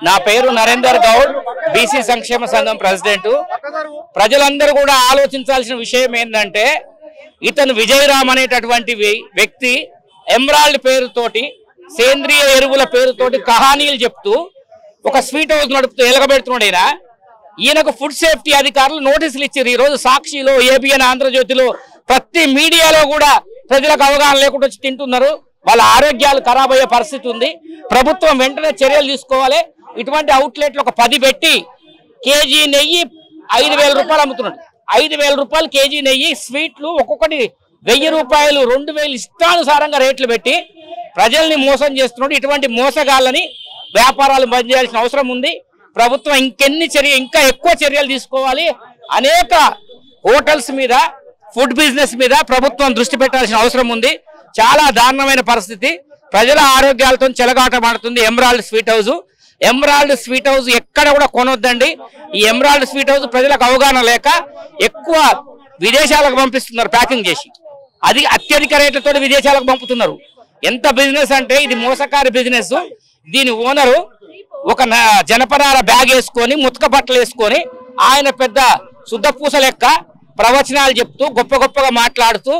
నా పేరు నరేందర్ గౌడ్, బీసీ సంక్షేమ సంఘం ప్రెసిడెంట్. ప్రజలందరూ కూడా ఆలోచించాల్సిన విషయం ఏంటంటే, ఇతను విజయరామ్ అనేటటువంటి వ్యక్తి ఎమరాల్డ్ పేరుతోటి, సేంద్రియ ఎరువుల పేరుతోటి కహానీలు చెప్తూ ఒక స్వీట్ హౌస్ నడుపుతూ ఎలగబెడుతున్నాడు. ఈయనకు ఫుడ్ సేఫ్టీ అధికారులు నోటీసులు ఇచ్చారు. ఈ రోజు సాక్షిలో, ఏబిఎన్, ఆంధ్రజ్యోతిలో, ప్రతి మీడియాలో కూడా ప్రజలకు అవగాహన లేకుండా వచ్చి తింటున్నారు. వాళ్ళ ఆరోగ్యాలు ఖరాబ్ అయ్యే పరిస్థితి ఉంది. ప్రభుత్వం వెంటనే చర్యలు తీసుకోవాలి. ఇటువంటి అవుట్లెట్లు ఒక 10 పెట్టి కేజీ నెయ్యి 5,000 రూపాయలు అమ్ముతున్నాడు. 5,000 రూపాయలు కేజీ నెయ్యి. స్వీట్లు ఒక్కొక్కటి 1,000 రూపాయలు, 2,000 ఇష్టానుసారంగా రేట్లు పెట్టి ప్రజల్ని మోసం చేస్తున్నాడు. ఇటువంటి మోసగాళ్ళని వ్యాపారాలు బంద్ చేయాల్సిన అవసరం ఉంది. ప్రభుత్వం ఇంకా ఎక్కువ చర్యలు తీసుకోవాలి. అనేక హోటల్స్ మీద, ఫుడ్ బిజినెస్ మీద ప్రభుత్వం దృష్టి పెట్టాల్సిన అవసరం ఉంది. చాలా దారుణమైన పరిస్థితి. ప్రజల ఆరోగ్యాలతో చెలగాటమాడుతుంది emerald sweet house. Emerald sweet house ఎక్కడ కూడా కొనొద్దండి. ఈ ఎమరాల్డ్ స్వీట్ హౌస్ ప్రజలకు అవగాహన లేక ఎక్కువ విదేశాలకు పంపిస్తున్నారు ప్యాకింగ్ చేసి. అది అత్యధిక రేట్లతో విదేశాలకు పంపుతున్నారు. ఎంత బిజినెస్ అంటే ఇది మోసకారి బిజినెస్. దీని ఓనరు ఒక జనపనార బ్యాగ్ వేసుకొని, ముతక బట్టలు వేసుకొని, ఆయన పెద్ద శుద్ధపూస లెక్క ప్రవచనాలు చెప్తూ గొప్ప గొప్పగా మాట్లాడుతూ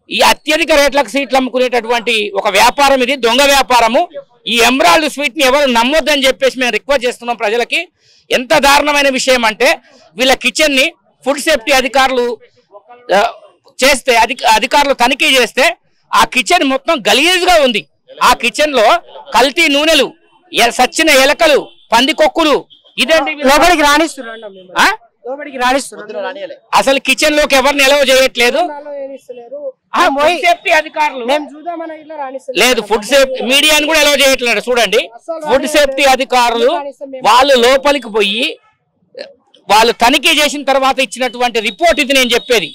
ఈ అత్యధిక రేట్లకు సీట్లు అమ్ముకునేటటువంటి ఒక వ్యాపారం ఇది, దొంగ వ్యాపారము. ఈ ఎమరాల్డ్ స్వీట్ ని ఎవరు నమ్మొద్దని చెప్పేసి మేము రిక్వెస్ట్ చేస్తున్నాం ప్రజలకి. ఎంత దారుణమైన విషయం అంటే, వీళ్ళ కిచెన్ ని ఫుడ్ సేఫ్టీ అధికారులు చేస్తే, అధికారులు తనిఖీ చేస్తే ఆ కిచెన్ మొత్తం గలీజ్గా ఉంది. ఆ కిచెన్ లో కల్తీ నూనెలు, సచ్చిన ఎలకలు, పందికొక్కులు, ఇదేంటి లోపలికి రాణిస్తున్నారు. అసలు కిచెన్ లోకి ఎవరిని ఎలవ్ చేయట్లేదు. సేఫ్టీ అధికారులు లేదు, ఫుడ్ సేఫ్టీ మీడియాని కూడా ఎలవ్ చేయట్లేదు. చూడండి, ఫుడ్ సేఫ్టీ అధికారులు వాళ్ళు లోపలికి పోయి వాళ్ళు తనిఖీ చేసిన తర్వాత ఇచ్చినటువంటి రిపోర్ట్ ఇది. నేను చెప్పేది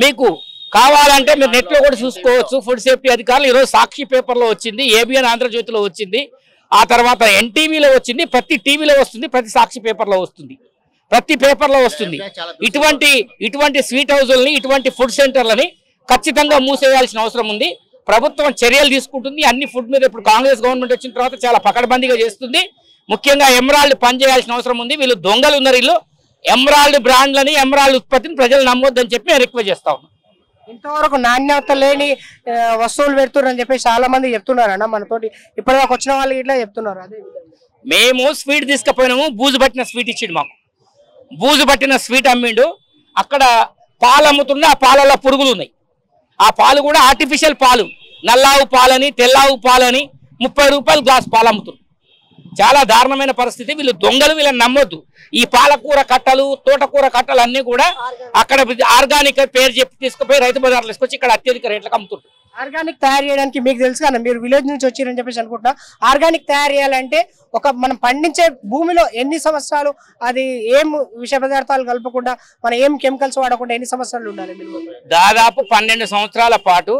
మీకు కావాలంటే మీరు నెట్ లో కూడా చూసుకోవచ్చు. ఫుడ్ సేఫ్టీ అధికారులు ఈరోజు సాక్షి పేపర్ లో వచ్చింది, ఏబిఎన్ ఆంధ్రజ్యోతిలో వచ్చింది, ఆ తర్వాత ఎన్టీవీలో వచ్చింది, ప్రతి టీవీలో వస్తుంది, ప్రతి సాక్షి పేపర్ లో వస్తుంది, ప్రతి పేపర్ లో వస్తుంది. ఇటువంటి స్వీట్ హౌజుల్ని, ఇటువంటి ఫుడ్ సెంటర్లని ఖచ్చితంగా మూసేయాల్సిన అవసరం ఉంది. ప్రభుత్వం చర్యలు తీసుకుంటుంది. అన్ని ఫుడ్ మీద ఇప్పుడు కాంగ్రెస్ గవర్నమెంట్ వచ్చిన తర్వాత చాలా పకడ్బందీగా చేస్తుంది. ముఖ్యంగా ఎమరాల్డ్ పని చేయాల్సిన అవసరం ఉంది. వీళ్ళు దొంగలు ఉన్నారు. వీళ్ళు ఎమరాల్డ్ బ్రాండ్లని, ఎమరాల్డ్ ఉత్పత్తిని ప్రజలు నమ్మొద్దని చెప్పి నేను రిక్వెస్ట్ చేస్తా ఉన్నాను. ఇంతవరకు నాణ్యత లేని వస్తువులు పెడుతున్నారు అని చెప్పి చాలా మంది చెప్తున్నారన్న. మనతోటి ఇప్పటిదాకా వచ్చిన వాళ్ళు ఇట్లా చెప్తున్నారు. అదే మేము స్వీట్ తీసుకుపోయినాము, బూజు పట్టిన స్వీట్ ఇచ్చిండు మాకు. బూజు పట్టిన స్వీట్ అమ్మిండు. అక్కడ పాలు అమ్ముతుండే, ఆ పాలలో పురుగులు ఉన్నాయి. ఆ పాలు కూడా ఆర్టిఫిషియల్ పాలు, నల్లావు పాలని, తెల్లావు పాలని 30 రూపాయలు గ్లాస్ పాలు అమ్ముతున్నారు. చాలా దారుణమైన పరిస్థితి. వీళ్ళు దొంగలు, వీళ్ళని నమ్మొద్దు. ఈ పాలకూర కట్టలు, తోటకూర కట్టలు అన్ని కూడా అక్కడ ఆర్గానిక్ పేరు చెప్పి తీసుకుపోయి రైతు బజార్లు తీసుకొచ్చి ఇక్కడ అత్యధిక రేట్లకు అమ్ముతుంటారు. ఆర్గానిక్ తయారు చేయడానికి మీకు తెలుసు కదా, మీరు విలేజ్ నుంచి వచ్చారని చెప్పేసి అనుకుంటున్నా. ఆర్గానిక్ తయారు చేయాలంటే మనం పండించే భూమిలో ఎన్ని సంవత్సరాలు, అది ఏం విష పదార్థాలు కలపకుండా, మనం ఏం కెమికల్స్ వాడకుండా ఎన్ని సంవత్సరాలు ఉండాలి? దాదాపు 12 సంవత్సరాల పాటు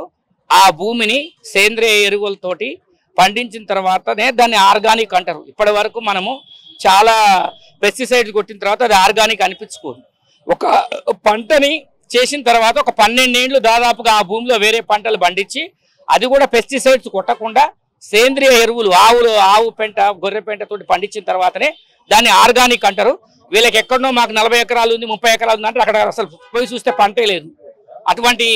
ఆ భూమిని సేంద్రియ ఎరువులతోటి పండించిన తర్వాతనే దాన్ని ఆర్గానిక్ అంటారు. ఇప్పటి వరకు మనము చాలా పెస్టిసైడ్స్ కొట్టిన తర్వాత అది ఆర్గానిక్ అనిపించుకోదు. ఒక పంటని చేసిన తర్వాత ఒక 12 ఏళ్ళు దాదాపుగా ఆ భూమిలో వేరే పంటలు పండించి, అది కూడా పెస్టిసైడ్స్ కొట్టకుండా సేంద్రియ ఎరువులు, ఆవు పెంట, గొర్రె పెంటతోటి పండించిన తర్వాతనే దాన్ని ఆర్గానిక్ అంటారు. వీళ్ళకి ఎక్కడనో మాకు 40 ఎకరాలు ఉంది, 30 ఎకరాలు ఉంది అంటే అక్కడ అసలు పోయి చూస్తే పంటే లేదు. అటువంటి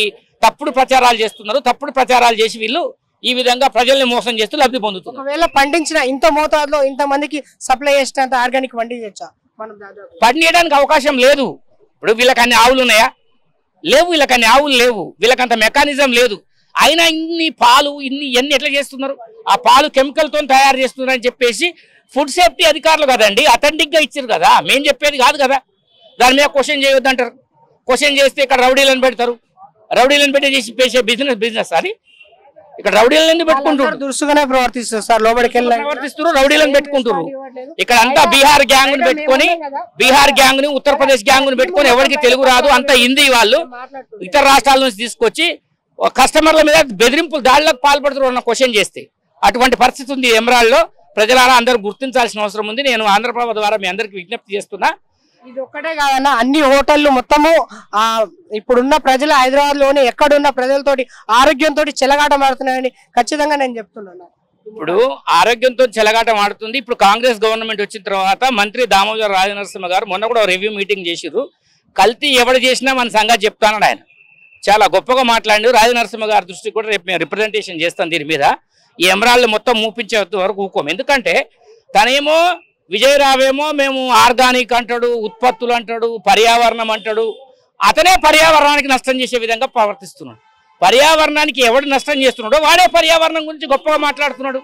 తప్పుడు ప్రచారాలు చేస్తున్నారు. తప్పుడు ప్రచారాలు చేసి వీళ్ళు ఈ విధంగా ప్రజల్ని మోసం చేస్తూ లబ్ధి పొందుతున్నారు. ఒకవేళ పండించిన ఇంత మోతాదులో ఇంత మందికి సప్లై చేసేంత ఆర్గానిక్ పండించచ్చా? పండించడానికి అవకాశం లేదు. ఇప్పుడు వీళ్ళకి అన్ని ఆవులు ఉన్నాయా? లేవు. వీళ్ళకి అన్ని ఆవులు లేవు. వీళ్ళకంత మెకానిజం లేదు. అయినా ఇన్ని పాలు, ఇవన్నీ ఎట్లా చేస్తున్నారు? ఆ పాలు కెమికల్తో తయారు చేస్తున్నారు అని చెప్పేసి ఫుడ్ సేఫ్టీ అధికారులు కదండి అథెంటిక్ గా ఇచ్చారు కదా, మేము చెప్పేది కాదు కదా. దాని మీద క్వశ్చన్ చేయొద్దు అంటారు. క్వశ్చన్ చేస్తే ఇక్కడ రౌడీలను పెడతారు. రౌడీలను పెట్టి చేసే బిజినెస్ అది. ఇక్కడ రౌడీలను పెట్టుకుంటారు, దురుసుగానే ప్రవర్తిస్తారు సార్. లోపలికి ప్రవర్తిస్తారు, రౌడీలను పెట్టుకుంటారు. ఇక్కడ అంతా బీహార్ గ్యాంగ్ ని పెట్టుకొని, బీహార్ గ్యాంగ్ ని, ఉత్తరప్రదేశ్ గ్యాంగ్ ని పెట్టుకొని, ఎవరికి తెలుగు రాదు, అంతా హిందీ వాళ్ళు ఇతర రాష్ట్రాల నుంచి తీసుకొచ్చి కస్టమర్ల మీద బెదిరింపులు, దాడులకు పాల్పడుతున్నారు అన్న క్వశ్చన్ చేస్తే. అటువంటి పరిస్థితి ఉంది ఎమరాల్డ్ లో. ప్రజలారా అందరూ గుర్తించాల్సిన అవసరం ఉంది. నేను ఆంధ్రప్రభ ద్వారా మీ అందరికి విజ్ఞప్తి చేస్తున్నా. ఇది ఒక్కటే కాదన్న, అన్ని హోటళ్లు మొత్తము ఇప్పుడున్న ప్రజలు హైదరాబాద్ లోనే ఎక్కడున్న ప్రజలతోటి ఆరోగ్యంతో చెలగాట మారుతున్నాయని ఖచ్చితంగా నేను చెప్తున్నాను. ఇప్పుడు ఆరోగ్యంతో చెలగాటం ఆడుతుంది. ఇప్పుడు కాంగ్రెస్ గవర్నమెంట్ వచ్చిన తర్వాత మంత్రి దామోదర్ రాజనరసింహ గారు మొన్న కూడా రివ్యూ మీటింగ్ చేసిర్రు. కల్తీ ఎవడు చేసినా మన సంగతి చెప్తానని ఆయన చాలా గొప్పగా మాట్లాడి రాజనరసింహ గారి దృష్టికి కూడా రేపు మేము రిప్రజెంటేషన్ చేస్తాం దీని మీద. ఈ ఎమరాల్డ్ మొత్తం మూపించే వరకు ఊకోం. ఎందుకంటే తనేమో విజయరావేమో మేము ఆర్గానిక్ అంటాడు, ఉత్పత్తులు అంటాడు, పర్యావరణం అంటాడు. అతనే పర్యావరణానికి నష్టం చేసే విధంగా ప్రవర్తిస్తున్నాడు. పర్యావరణానికి ఎవడు నష్టం చేస్తున్నాడో వాడే పర్యావరణం గురించి గొప్పగా మాట్లాడుతున్నాడు.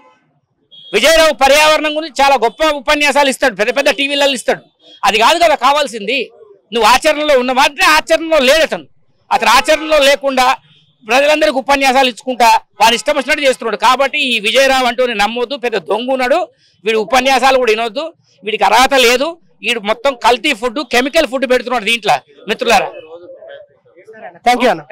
విజయరావు పర్యావరణం గురించి చాలా గొప్ప ఉపన్యాసాలు ఇస్తాడు, పెద్ద పెద్ద టీవీలలో ఇస్తాడు. అది కాదు కదా కావాల్సింది. నువ్వు ఆచరణలో ఉన్న మాత్రమే ఆచరణలో లేడటను. అతను ఆచరణలో లేకుండా ప్రజలందరికీ ఉపన్యాసాలు ఇచ్చుకుంటా వాడు ఇష్టం వచ్చినట్టు చేస్తున్నాడు. కాబట్టి ఈ విజయరావు అంటూ నమ్మొద్దు, పెద్ద దొంగ ఉన్నాడు. వీడి ఉపన్యాసాలు కూడా వినొద్దు. వీడికి అర్హత లేదు. వీడు మొత్తం కల్తీ ఫుడ్, కెమికల్ ఫుడ్ పెడుతున్నాడు దీంట్లో. మిత్రులారా, థ్యాంక్ యూ అన్న.